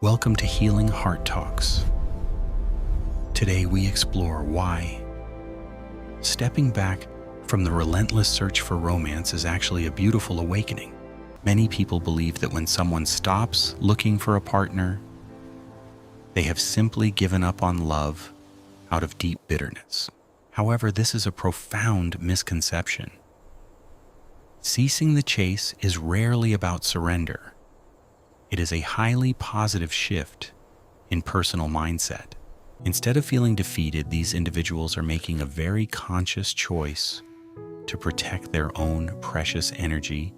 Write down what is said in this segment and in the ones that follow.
Welcome to Healing Heart Talks. Today we explore why stepping back from the relentless search for romance is actually a beautiful awakening. Many people believe that when someone stops looking for a partner, they have simply given up on love out of deep bitterness. However, this is a profound misconception. Ceasing the chase is rarely about surrender. It is a highly positive shift in personal mindset. Instead of feeling defeated, these individuals are making a very conscious choice to protect their own precious energy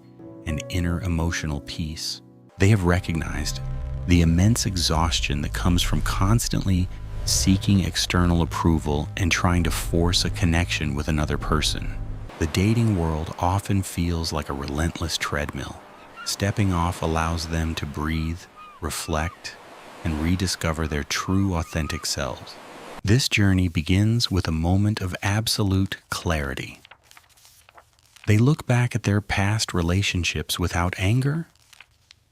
and inner emotional peace. They have recognized the immense exhaustion that comes from constantly seeking external approval and trying to force a connection with another person. The dating world often feels like a relentless treadmill. Stepping off allows them to breathe, reflect, and rediscover their true, authentic selves. This journey begins with a moment of absolute clarity. They look back at their past relationships without anger,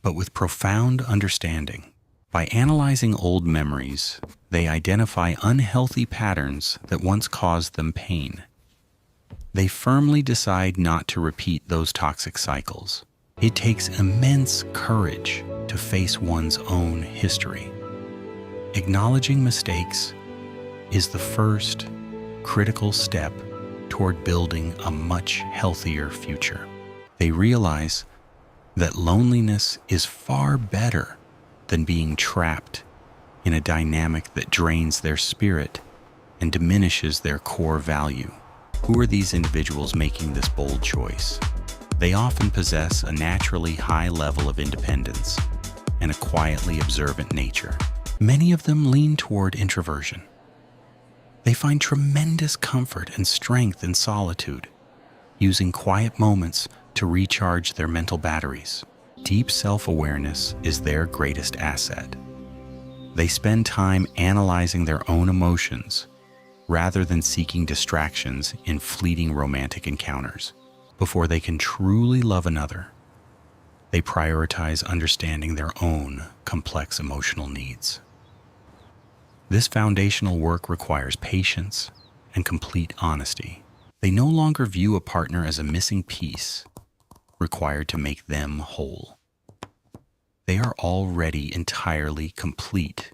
but with profound understanding. By analyzing old memories, they identify unhealthy patterns that once caused them pain. They firmly decide not to repeat those toxic cycles. It takes immense courage to face one's own history. Acknowledging mistakes is the first critical step toward building a much healthier future. They realize that loneliness is far better than being trapped in a dynamic that drains their spirit and diminishes their core value. Who are these individuals making this bold choice? They often possess a naturally high level of independence and a quietly observant nature. Many of them lean toward introversion. They find tremendous comfort and strength in solitude, using quiet moments to recharge their mental batteries. Deep self-awareness is their greatest asset. They spend time analyzing their own emotions rather than seeking distractions in fleeting romantic encounters. Before they can truly love another, they prioritize understanding their own complex emotional needs. This foundational work requires patience and complete honesty. They no longer view a partner as a missing piece required to make them whole. They are already entirely complete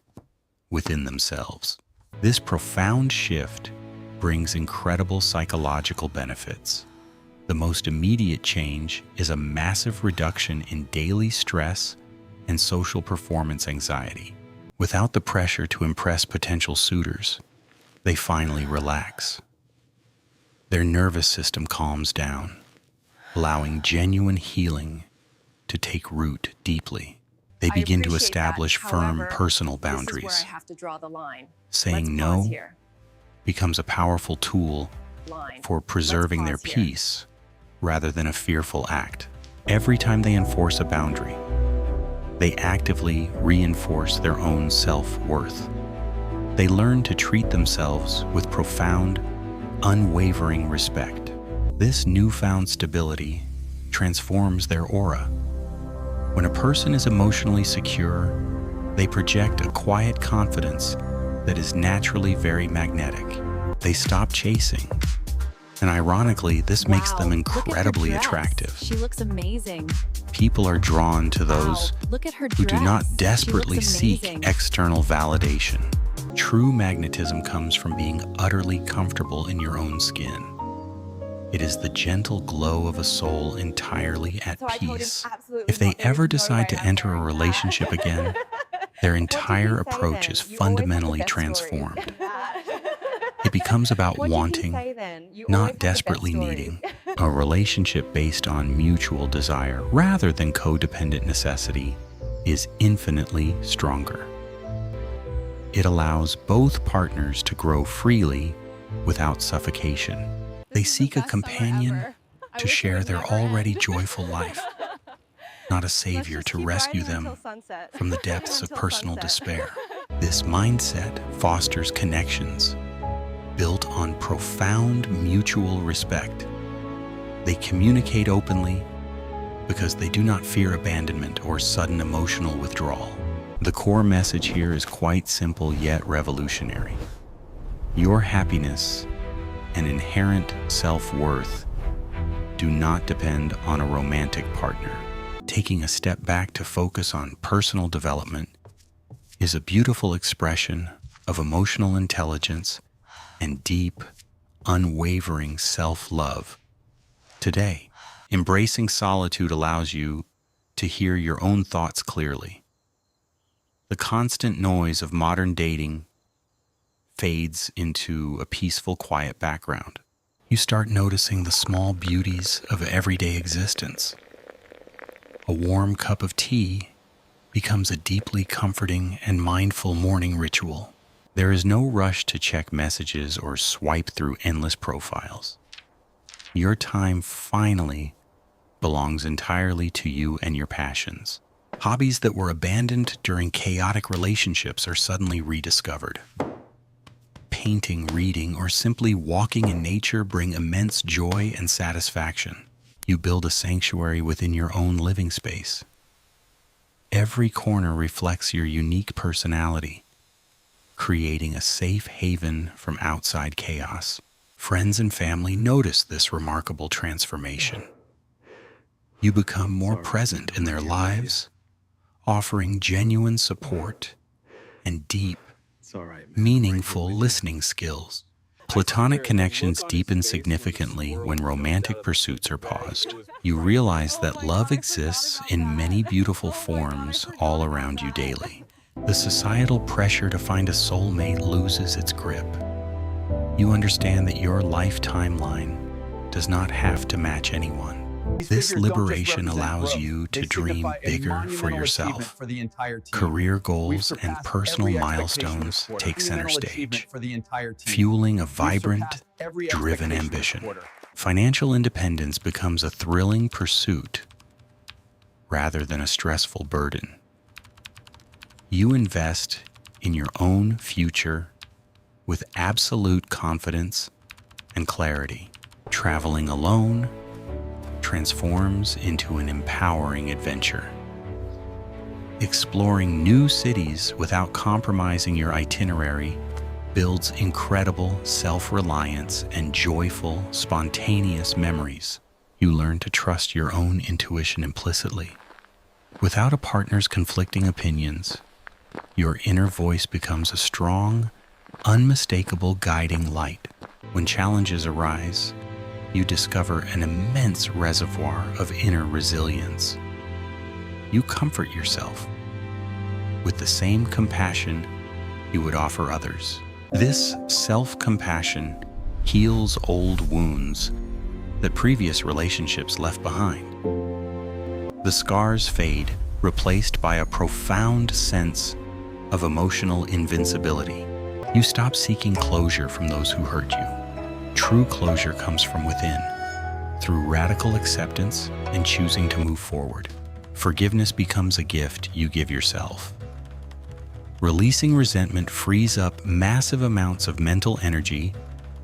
within themselves. This profound shift brings incredible psychological benefits. The most immediate change is a massive reduction in daily stress and social performance anxiety. Without the pressure to impress potential suitors, they finally relax. Their nervous system calms down, allowing genuine healing to take root deeply. They begin to establish firm personal boundaries. This is where I have to draw the line. Saying no becomes a powerful tool for preserving their peace rather than a fearful act. Every time they enforce a boundary, they actively reinforce their own self-worth. They learn to treat themselves with profound, unwavering respect. This newfound stability transforms their aura. When a person is emotionally secure, they project a quiet confidence that is naturally very magnetic. They stop chasing. And ironically, this makes them incredibly attractive. She looks amazing. People are drawn to those who do not desperately seek amazing. External validation. True magnetism comes from being utterly comfortable in your own skin. It is the gentle glow of a soul entirely at peace. If they ever decide to enter a relationship again, their entire approach is fundamentally transformed. It becomes about wanting, not desperately needing. A relationship based on mutual desire rather than codependent necessity is infinitely stronger. It allows both partners to grow freely without suffocation. They seek a companion to share their already joyful life, not a savior to rescue them from the depths of personal despair. This mindset fosters connections built on profound mutual respect. They communicate openly because they do not fear abandonment or sudden emotional withdrawal. The core message here is quite simple yet revolutionary. Your happiness and inherent self-worth do not depend on a romantic partner. Taking a step back to focus on personal development is a beautiful expression of emotional intelligence and deep, unwavering self-love. Today, embracing solitude allows you to hear your own thoughts clearly. The constant noise of modern dating fades into a peaceful, quiet background. You start noticing the small beauties of everyday existence. A warm cup of tea becomes a deeply comforting and mindful morning ritual. There is no rush to check messages or swipe through endless profiles. Your time finally belongs entirely to you and your passions. Hobbies that were abandoned during chaotic relationships are suddenly rediscovered. Painting, reading, or simply walking in nature bring immense joy and satisfaction. You build a sanctuary within your own living space. Every corner reflects your unique personality, creating a safe haven from outside chaos. Friends and family notice this remarkable transformation. You become more present in their lives, offering genuine support and deep, meaningful listening skills. Platonic connections deepen significantly when romantic pursuits are paused. You realize that love exists in many beautiful forms all around you daily. The societal pressure to find a soulmate loses its grip. You understand that your life timeline does not have to match anyone. This liberation allows you to dream bigger for yourself. Career goals and personal milestones take center stage, fueling a vibrant, driven ambition. Financial independence becomes a thrilling pursuit rather than a stressful burden. You invest in your own future with absolute confidence and clarity. Traveling alone transforms into an empowering adventure. Exploring new cities without compromising your itinerary builds incredible self-reliance and joyful, spontaneous memories. You learn to trust your own intuition implicitly. Without a partner's conflicting opinions, your inner voice becomes a strong, unmistakable guiding light. When challenges arise, you discover an immense reservoir of inner resilience. You comfort yourself with the same compassion you would offer others. This self-compassion heals old wounds that previous relationships left behind. The scars fade, replaced by a profound sense of emotional invincibility. You stop seeking closure from those who hurt you. True closure comes from within, through radical acceptance and choosing to move forward. Forgiveness becomes a gift you give yourself. Releasing resentment frees up massive amounts of mental energy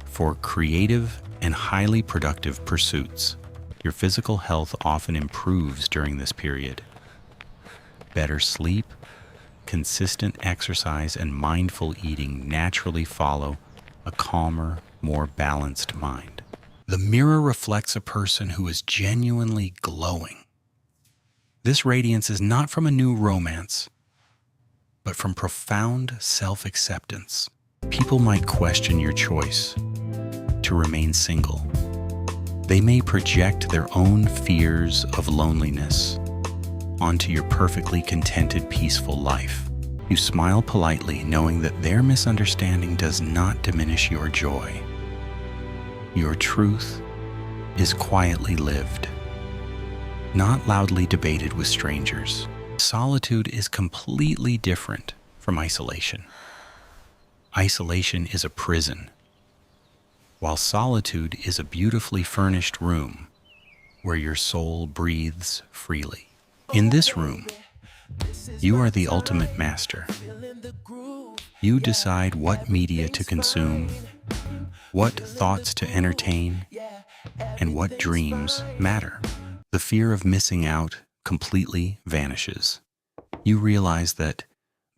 for creative and highly productive pursuits. Your physical health often improves during this period. Better sleep, consistent exercise, and mindful eating naturally follow a calmer, more balanced mind. The mirror reflects a person who is genuinely glowing. This radiance is not from a new romance, but from profound self-acceptance. People might question your choice to remain single. They may project their own fears of loneliness onto your perfectly contented, peaceful life. You smile politely, knowing that their misunderstanding does not diminish your joy. Your truth is quietly lived, not loudly debated with strangers. Solitude is completely different from isolation. Isolation is a prison, while solitude is a beautifully furnished room where your soul breathes freely. In this room, you are the ultimate master. You decide what media to consume, what thoughts to entertain, and what dreams matter. The fear of missing out completely vanishes. You realize that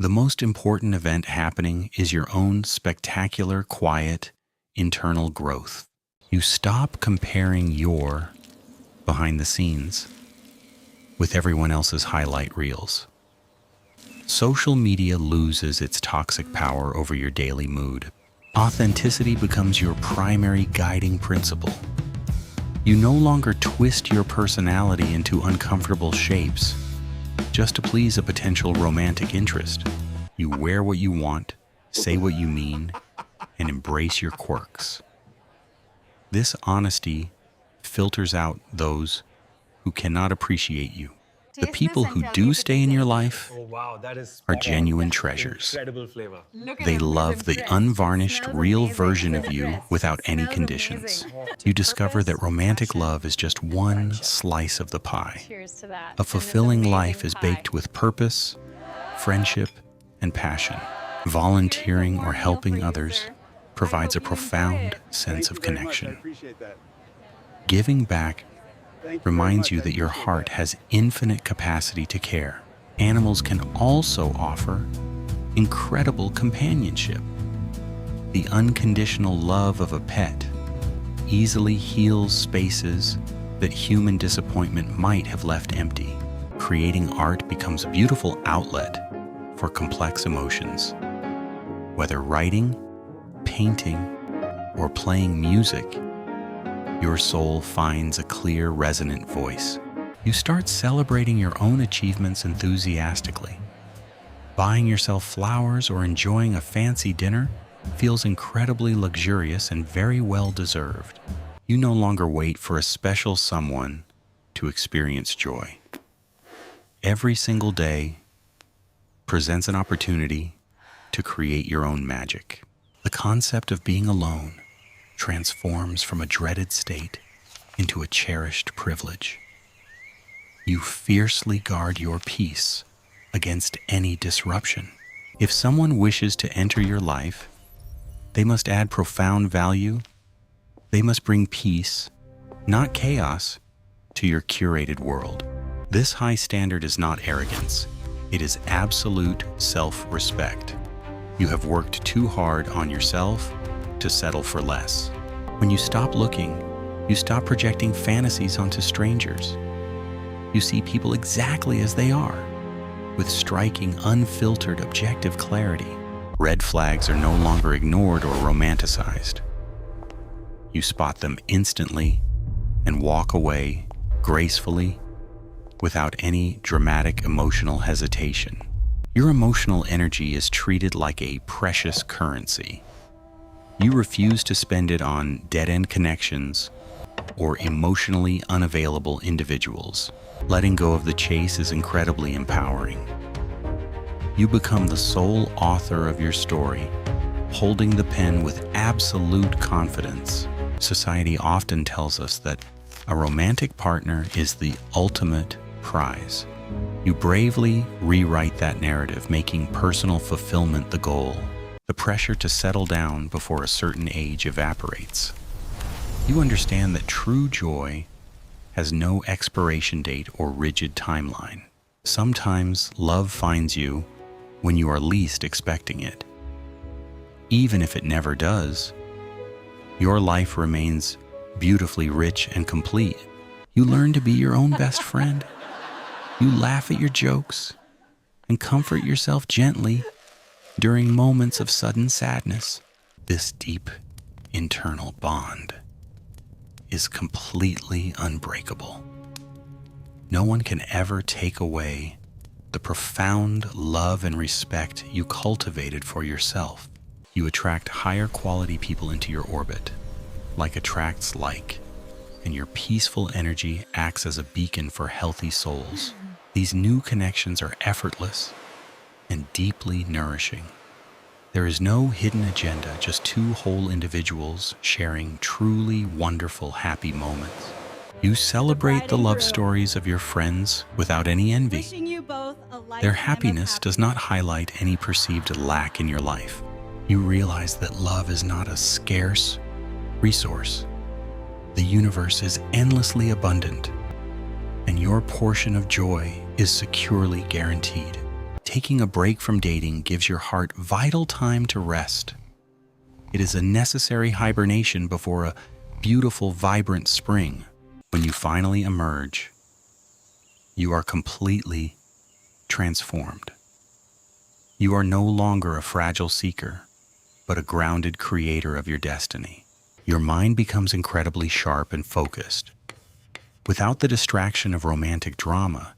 The most important event happening is your own spectacular, quiet, internal growth. You stop comparing your behind the scenes with everyone else's highlight reels. Social media loses its toxic power over your daily mood. Authenticity becomes your primary guiding principle. You no longer twist your personality into uncomfortable shapes just to please a potential romantic interest. You wear what you want, say what you mean, and embrace your quirks. This honesty filters out those who cannot appreciate you. The people who do stay in your life Oh wow, that is are genuine treasures. incredible flavor. They love the unvarnished, real version of you without any conditions. You discover that romantic love is just one slice of the pie. Cheers to that. A fulfilling life is baked with purpose, friendship, and passion. Volunteering or helping others provides a profound sense of connection. Giving back reminds you that your heart has infinite capacity to care. Animals can also offer incredible companionship. The unconditional love of a pet easily heals spaces that human disappointment might have left empty. Creating art becomes a beautiful outlet for complex emotions. Whether writing, painting, or playing music, your soul finds a clear, resonant voice. You start celebrating your own achievements enthusiastically. Buying yourself flowers or enjoying a fancy dinner feels incredibly luxurious and very well deserved. You no longer wait for a special someone to experience joy. Every single day presents an opportunity to create your own magic. The concept of being alone transforms from a dreaded state into a cherished privilege. You fiercely guard your peace against any disruption. If someone wishes to enter your life, they must add profound value. They must bring peace, not chaos, to your curated world. This high standard is not arrogance. It is absolute self-respect. You have worked too hard on yourself to settle for less. When you stop looking, you stop projecting fantasies onto strangers. You see people exactly as they are, with striking, unfiltered, objective clarity. Red flags are no longer ignored or romanticized. You spot them instantly and walk away gracefully without any dramatic emotional hesitation. Your emotional energy is treated like a precious currency. You refuse to spend it on dead-end connections or emotionally unavailable individuals. Letting go of the chase is incredibly empowering. You become the sole author of your story, holding the pen with absolute confidence. Society often tells us that a romantic partner is the ultimate prize. You bravely rewrite that narrative, making personal fulfillment the goal. The pressure to settle down before a certain age evaporates. You understand that true joy has no expiration date or rigid timeline. Sometimes love finds you when you are least expecting it. Even if it never does, your life remains beautifully rich and complete. You learn to be your own best friend. You laugh at your jokes and comfort yourself gently during moments of sudden sadness. This deep internal bond is completely unbreakable. No one can ever take away the profound love and respect you cultivated for yourself. You attract higher quality people into your orbit, like attracts like, and your peaceful energy acts as a beacon for healthy souls. These new connections are effortless and deeply nourishing. There is no hidden agenda, just two whole individuals sharing truly wonderful, happy moments. You celebrate the love stories of your friends without any envy. Their happiness does not highlight any perceived lack in your life. You realize that love is not a scarce resource. The universe is endlessly abundant, and your portion of joy is securely guaranteed. Taking a break from dating gives your heart vital time to rest. It is a necessary hibernation before a beautiful, vibrant spring. When you finally emerge, you are completely transformed. You are no longer a fragile seeker, but a grounded creator of your destiny. Your mind becomes incredibly sharp and focused. Without the distraction of romantic drama,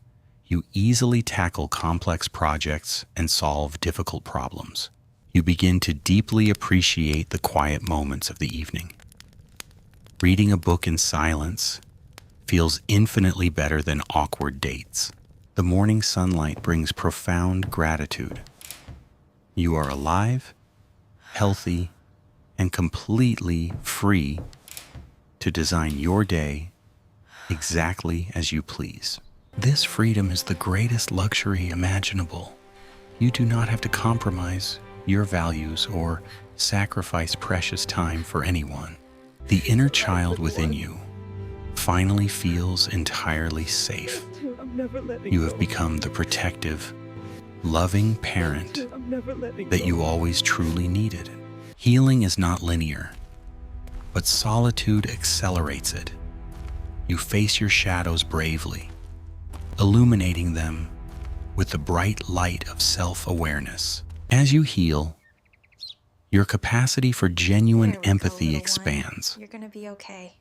you easily tackle complex projects and solve difficult problems. You begin to deeply appreciate the quiet moments of the evening. Reading a book in silence feels infinitely better than awkward dates. The morning sunlight brings profound gratitude. You are alive, healthy, and completely free to design your day exactly as you please. This freedom is the greatest luxury imaginable. You do not have to compromise your values or sacrifice precious time for anyone. The inner child within you finally feels entirely safe. You have become the protective, loving parent that you always truly needed. Healing is not linear, but solitude accelerates it. You face your shadows bravely, illuminating them with the bright light of self-awareness. As you heal, your capacity for genuine empathy expands. You're gonna be okay.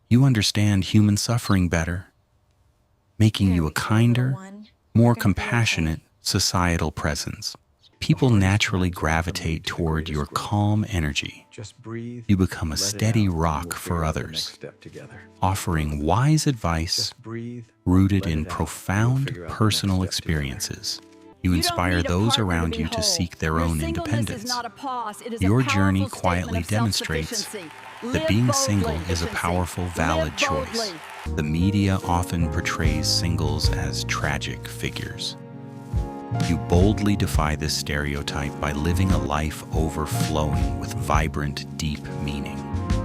You understand human suffering better, making you a kinder, more compassionate societal presence. People naturally gravitate toward your calm energy. Just breathe. You become a let it steady out, and rock we'll for figure out the next others, step together. offering wise advice Just breathe. rooted let in it out, and we'll profound figure out the personal next step together. experiences. You You don't inspire need a those partner to around be you to whole. seek their Your own singleness independence. is not a pause. It is Your a journey powerful quietly statement of demonstrates self-sufficiency. that Live being boldly, single is a efficiency. powerful, valid Live choice. boldly. The media often portrays singles as tragic figures. You boldly defy this stereotype by living a life overflowing with vibrant, deep meaning.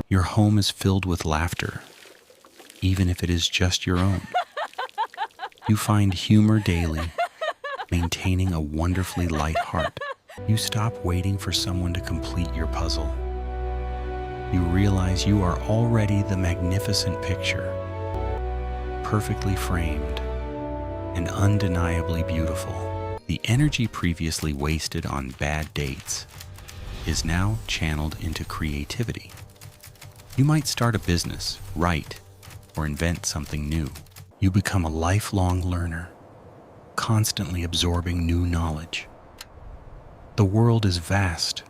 Your home is filled with laughter, even if it is just your own. You find humor daily, maintaining a wonderfully light heart. You stop waiting for someone to complete your puzzle. You realize you are already the magnificent picture, perfectly framed and undeniably beautiful. The energy previously wasted on bad dates is now channeled into creativity. You might start a business, write, or invent something new. You become a lifelong learner, constantly absorbing new knowledge. The world is vast,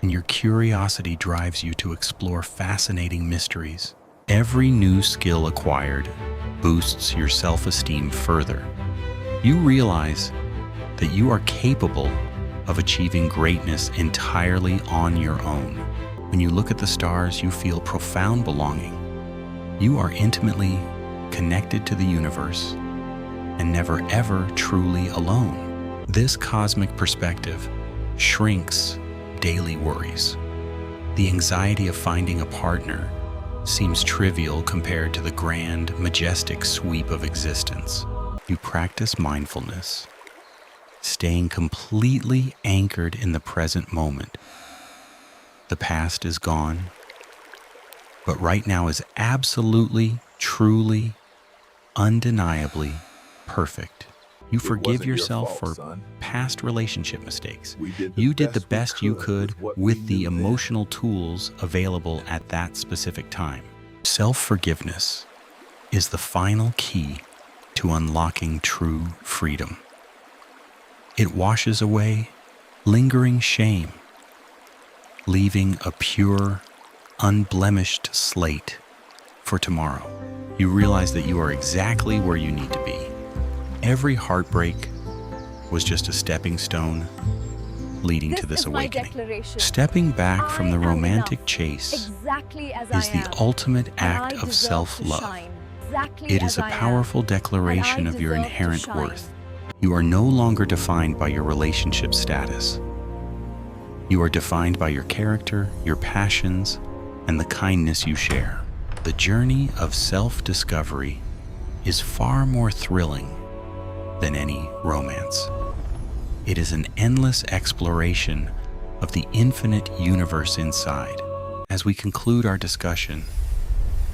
and your curiosity drives you to explore fascinating mysteries. Every new skill acquired boosts your self-esteem further. You realize that you are capable of achieving greatness entirely on your own. When you look at the stars, you feel profound belonging. You are intimately connected to the universe and never ever truly alone. This cosmic perspective shrinks daily worries. The anxiety of finding a partner seems trivial compared to the grand, majestic sweep of existence. You practice mindfulness, staying completely anchored in the present moment. The past is gone, but right now is absolutely, truly, undeniably perfect. You forgive wasn't your yourself fault, for son. past relationship mistakes. You did the best you could what we with the knew then. emotional tools available at that specific time. Self-forgiveness is the final key to unlocking true freedom. It washes away lingering shame, leaving a pure, unblemished slate for tomorrow. You realize that you are exactly where you need to be. Every heartbreak was just a stepping stone leading to this is my awakening. declaration. Stepping back from the I am romantic enough, chase exactly as is I the am, ultimate and act I of deserve to self-love. shine exactly It is as a I am, powerful and declaration I of your deserve to inherent shine. worth. You are no longer defined by your relationship status. You are defined by your character, your passions, and the kindness you share. The journey of self-discovery is far more thrilling than any romance. It is an endless exploration of the infinite universe inside. As we conclude our discussion,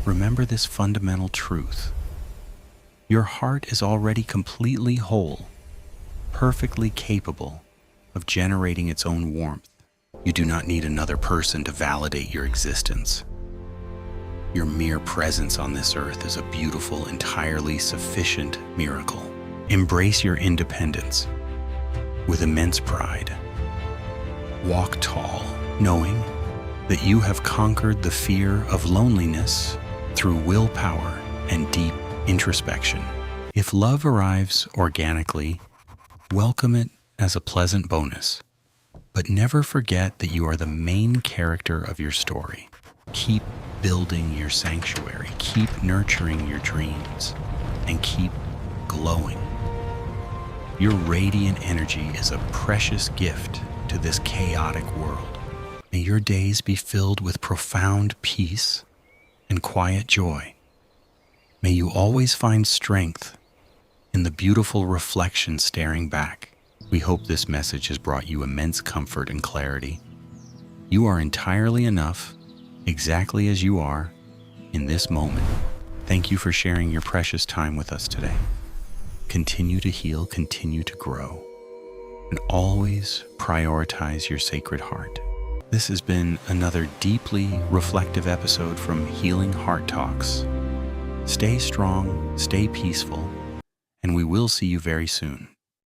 remember this fundamental truth. Your heart is already completely whole, perfectly capable of generating its own warmth. You do not need another person to validate your existence. Your mere presence on this earth is a beautiful, entirely sufficient miracle. Embrace your independence with immense pride. Walk tall, knowing that you have conquered the fear of loneliness through willpower and deep introspection. If love arrives organically, welcome it as a pleasant bonus. But never forget that you are the main character of your story. Keep building your sanctuary, keep nurturing your dreams, and keep glowing. Your radiant energy is a precious gift to this chaotic world. May your days be filled with profound peace and quiet joy. May you always find strength in the beautiful reflection staring back. We hope this message has brought you immense comfort and clarity. You are entirely enough, exactly as you are, in this moment. Thank you for sharing your precious time with us today. Continue to heal, continue to grow, and always prioritize your sacred heart. This has been another deeply reflective episode from Healing Heart Talks. Stay strong, stay peaceful, and we will see you very soon.